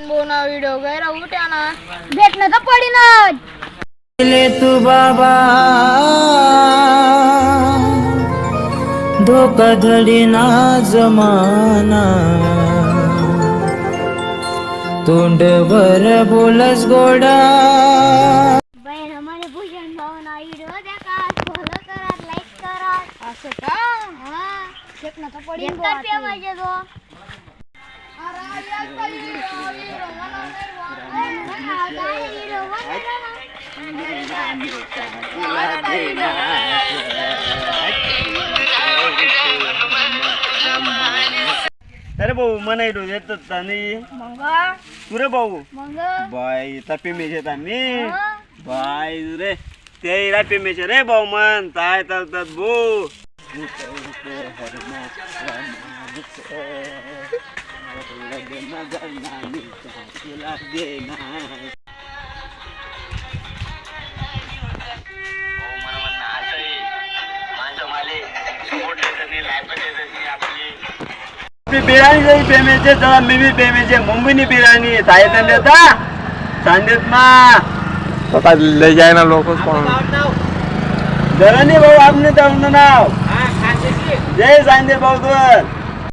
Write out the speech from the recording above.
बोना व्हिडिओ गैरा उठ्या ना भेटणं तर पडीनच ले तू बाबा धोकाधडी ना जमाना तोंडवर बोलस गोडा बहिण म्हणे भूषण भाऊना व्हिडिओ देखा फॉलो करा लाईक करा असं का हा भेटणं तर पडीन एकतर पे पाहिजे तो अरे भाऊ म्हणायलो येतच नाही मग तुरे भाऊ मग बाय तपे मेशेत आम्ही बाय रे ते रापे मेशे रे भाऊ मन ताय चालतात भो बिर्याणी जरी पेमेचे चला मी बी पेमेचे मुंबईनी बिर्याणी साहेब देता सांगेत मा आता लय जाय ना लोक धरणी भाऊ आपने नाव जय सांगे भाऊ तुझ